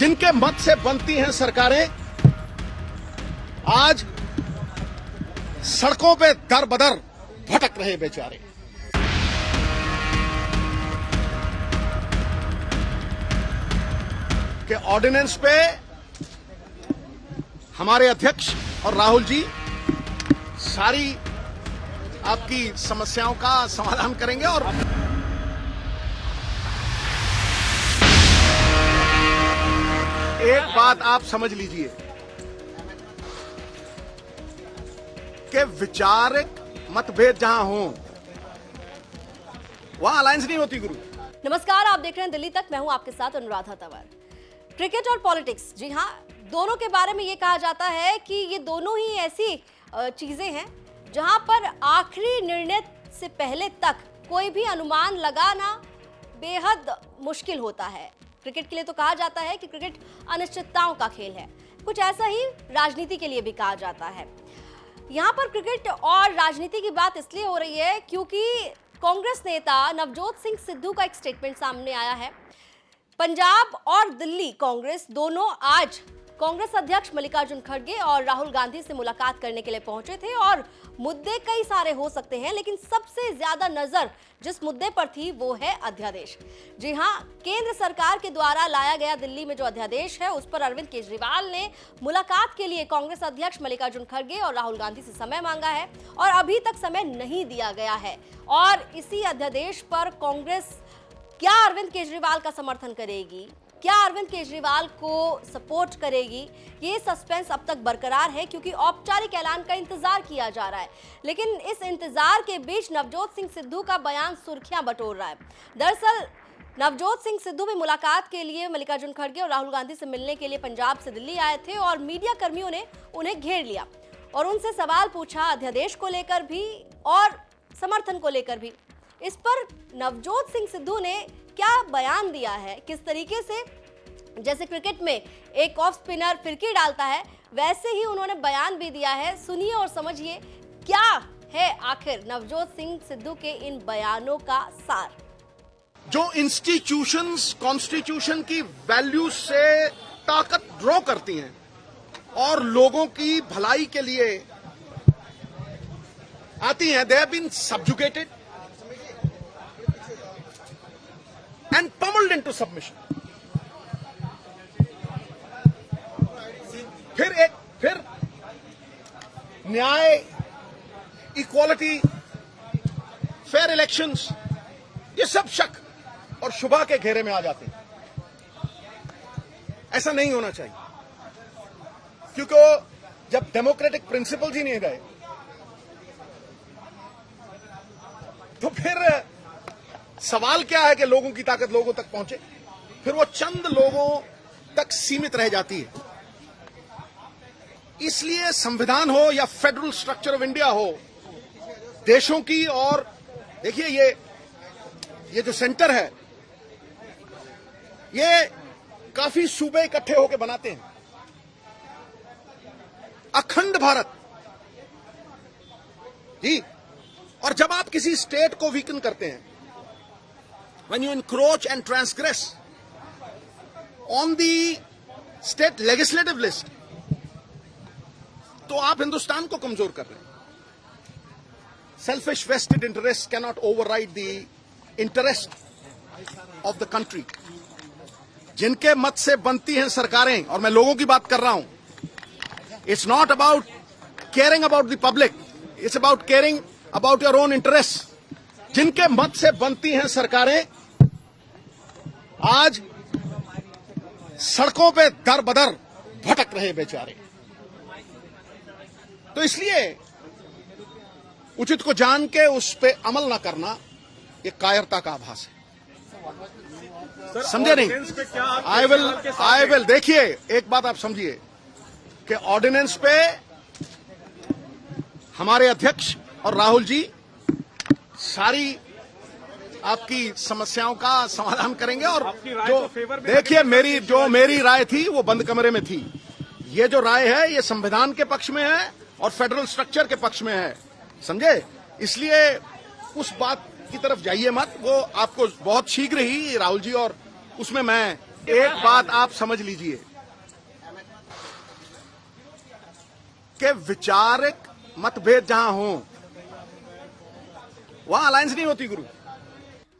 जिनके मत से बनती हैं सरकारें, आज सड़कों पे दर बदर भटक रहे बेचारे। के ऑर्डिनेंस पे हमारे अध्यक्ष और राहुल जी सारी आपकी समस्याओं का समाधान करेंगे। और एक बात आप समझ लीजिए कि विचारिक मतभेद जहां हो वहां अलायंस नहीं होती गुरु। नमस्कार, आप देख रहे हैं दिल्ली तक। मैं हूं आपके साथ अनुराधा तंवर। क्रिकेट और पॉलिटिक्स, जी हां, दोनों के बारे में ये कहा जाता है कि ये दोनों ही ऐसी चीजें हैं जहां पर आखिरी निर्णय से पहले तक कोई भी अनुमान लगाना बेहद मुश्किल होता है। क्रिकेट के लिए तो कहा जाता है कि क्रिकेट अनिश्चितताओं का खेल है। कुछ ऐसा ही राजनीति के लिए भी कहा जाता है। यहाँ पर क्रिकेट और राजनीति की बात इसलिए हो रही है क्योंकि कांग्रेस नेता नवजोत सिंह सिद्धू का एक स्टेटमेंट सामने आया है। पंजाब और दिल्ली कांग्रेस दोनों आज कांग्रेस अध्यक्ष मल्लिकार्जुन खड़गे और राहुल गांधी से मुलाकात करने के लिए पहुंचे थे और मुद्दे कई सारे हो सकते हैं, लेकिन सबसे ज्यादा नजर जिस मुद्दे पर थी वो है अध्यादेश। जी हां, केंद्र सरकार के द्वारा लाया गया दिल्ली में जो अध्यादेश है उस पर अरविंद केजरीवाल ने मुलाकात के लिए कांग्रेस अध्यक्ष मल्लिकार्जुन खड़गे और राहुल गांधी से समय मांगा है और अभी तक समय नहीं दिया गया है। और इसी अध्यादेश पर कांग्रेस क्या अरविंद केजरीवाल का समर्थन करेगी, क्या अरविंद केजरीवाल को सपोर्ट करेगी, ये सस्पेंस अब तक बरकरार है क्योंकि औपचारिक ऐलान का इंतजार किया जा रहा है। लेकिन इस इंतजार के बीच नवजोत सिंह सिद्धू का बयान सुर्खियां बटोर रहा है। दरअसल नवजोत सिंह सिद्धू भी मुलाकात के लिए मल्लिकार्जुन खड़गे और राहुल गांधी से मिलने के लिए पंजाब से दिल्ली आए थे और मीडिया कर्मियों ने उन्हें घेर लिया और उनसे सवाल पूछा अध्यादेश को लेकर भी और समर्थन को लेकर भी। इस पर नवजोत सिंह सिद्धू ने क्या बयान दिया है, किस तरीके से जैसे क्रिकेट में एक ऑफ स्पिनर फिरकी डालता है वैसे ही उन्होंने बयान भी दिया है। सुनिए और समझिए क्या है आखिर नवजोत सिंह सिद्धू के इन बयानों का सार। जो इंस्टीट्यूशंस कॉन्स्टिट्यूशन की वैल्यूज से ताकत ड्रॉ करती हैं और लोगों की भलाई के लिए आती हैं, they have been subjugated and pummeled into submission. फिर न्याय, इक्वालिटी, फेयर इलेक्शंस, ये सब शक और शुबा के घेरे में आ जाते हैं। ऐसा नहीं होना चाहिए क्योंकि जब डेमोक्रेटिक प्रिंसिपल्स ही नहीं गए तो फिर सवाल क्या है कि लोगों की ताकत लोगों तक पहुंचे, फिर वो चंद लोगों तक सीमित रह जाती है। इसलिए संविधान हो या फेडरल स्ट्रक्चर ऑफ इंडिया हो, देशों की, और देखिए ये जो सेंटर है ये काफी सूबे इकट्ठे होकर बनाते हैं। अखंड भारत जी। और जब आप किसी स्टेट को वीकन करते हैं, when you encroach and transgress on the state legislative list, तो आप हिंदुस्तान को कमजोर कर रहे हैं। Selfish vested interests cannot override the interest of the country. जिनके मत से बनती हैं सरकारें, और मैं लोगों की बात कर रहा हूं, it's not about caring about the public, it's about caring about your own interests. जिनके मत से बनती हैं सरकारें आज सड़कों पे दर बदर भटक रहे बेचारे। तो इसलिए उचित को जान के उस पे अमल न करना ये कायरता का आभास है। समझे नहीं? आई विल देखिए, एक बात आप समझिए कि ऑर्डिनेंस पे हमारे अध्यक्ष और राहुल जी सारी आपकी समस्याओं का समाधान करेंगे। और जो देखिए मेरी राय थी वो बंद कमरे में थी। ये जो राय है ये संविधान के पक्ष में है और फेडरल स्ट्रक्चर के पक्ष में है, समझे? इसलिए उस बात की तरफ जाइए मत, वो आपको बहुत शीघ्र ही राहुल जी और उसमें मैं एक बात आप समझ लीजिए कि विचारिक मतभेद जहां हो वहां अलायंस नहीं होती गुरु।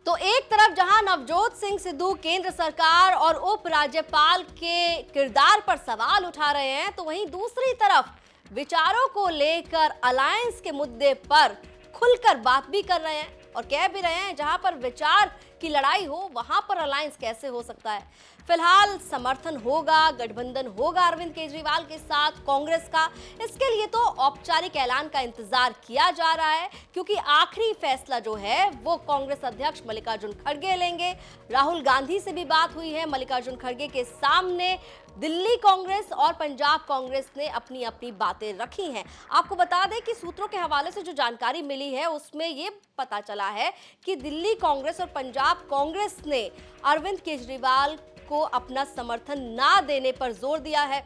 तो एक तरफ जहां नवजोत सिंह सिद्धू केंद्र सरकार और उपराज्यपाल के किरदार पर सवाल उठा रहे हैं, तो वहीं दूसरी तरफ विचारों को लेकर अलायंस के मुद्दे पर खुलकर बात भी कर रहे हैं और कह भी रहे हैं जहां पर विचार की लड़ाई हो वहां पर अलायंस कैसे हो सकता है। फिलहाल समर्थन होगा, गठबंधन होगा अरविंद केजरीवाल के साथ कांग्रेस का। इसके लिए तो औपचारिक ऐलान का इंतजार किया जा रहा है, क्योंकि आखिरी फैसला जो है वो कांग्रेस अध्यक्ष मल्लिकार्जुन खड़गे लेंगे। राहुल गांधी से भी बात हुई है मल्लिकार्जुन खड़गे के सामने। दिल्ली कांग्रेस और पंजाब कांग्रेस ने अपनी अपनी बातें रखी हैं। आपको बता दें कि सूत्रों के हवाले से जो जानकारी मिली है उसमें ये पता चला है कि दिल्ली कांग्रेस और पंजाब कांग्रेस ने अरविंद केजरीवाल को अपना समर्थन ना देने पर जोर दिया है।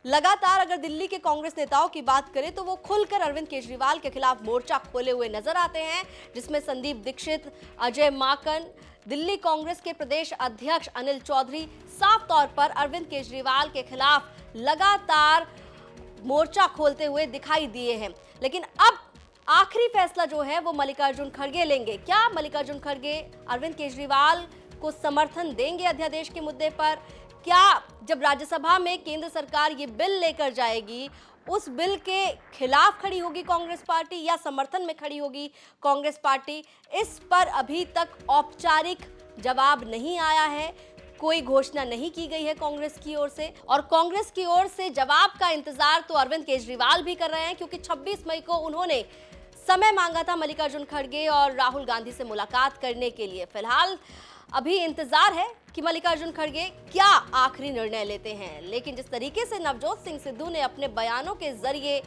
लगातार अगर दिल्ली के कांग्रेस नेताओं की बात करें तो वो खुलकर अरविंद केजरीवाल के खिलाफ मोर्चा खोले हुए नजर आते हैं, जिसमें संदीप दीक्षित, अजय माकन, दिल्ली कांग्रेस के प्रदेश अध्यक्ष अनिल चौधरी साफ तौर पर अरविंद केजरीवाल के खिलाफ लगातार मोर्चा खोलते हुए दिखाई दिए हैं। लेकिन अब आखिरी फैसला जो है वो मल्लिकार्जुन खड़गे लेंगे। क्या मल्लिकार्जुन खड़गे अरविंद केजरीवाल को समर्थन देंगे अध्यादेश के मुद्दे पर? क्या जब राज्यसभा में केंद्र सरकार ये बिल लेकर जाएगी उस बिल के खिलाफ खड़ी होगी कांग्रेस पार्टी या समर्थन में खड़ी होगी कांग्रेस पार्टी? इस पर अभी तक औपचारिक जवाब नहीं आया है, कोई घोषणा नहीं की गई है कांग्रेस की ओर से। और कांग्रेस की ओर से जवाब का इंतजार तो अरविंद केजरीवाल भी कर रहे हैं, क्योंकि 26 मई को उन्होंने समय मांगा था मल्लिकार्जुन खड़गे और राहुल गांधी से मुलाकात करने के लिए। फिलहाल अभी इंतजार है कि मल्लिकार्जुन खड़गे क्या आखिरी निर्णय लेते हैं। लेकिन जिस तरीके से नवजोत सिंह सिद्धू ने अपने बयानों के जरिए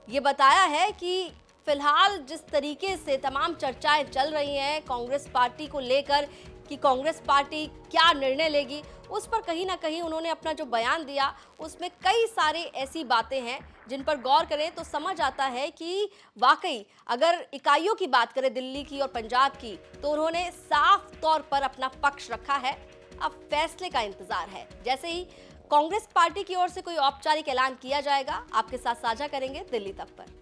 ये बताया है कि फिलहाल जिस तरीके से तमाम चर्चाएं चल रही हैं कांग्रेस पार्टी को लेकर कि कांग्रेस पार्टी क्या निर्णय लेगी, उस पर कहीं ना कहीं उन्होंने अपना जो बयान दिया उसमें कई सारे ऐसी बातें हैं जिन पर गौर करें तो समझ आता है कि वाकई अगर इकाइयों की बात करें दिल्ली की और पंजाब की, तो उन्होंने साफ तौर पर अपना पक्ष रखा है। अब फैसले का इंतजार है। जैसे ही कांग्रेस पार्टी की ओर से कोई औपचारिक ऐलान किया जाएगा आपके साथ साझा करेंगे दिल्ली तक पर।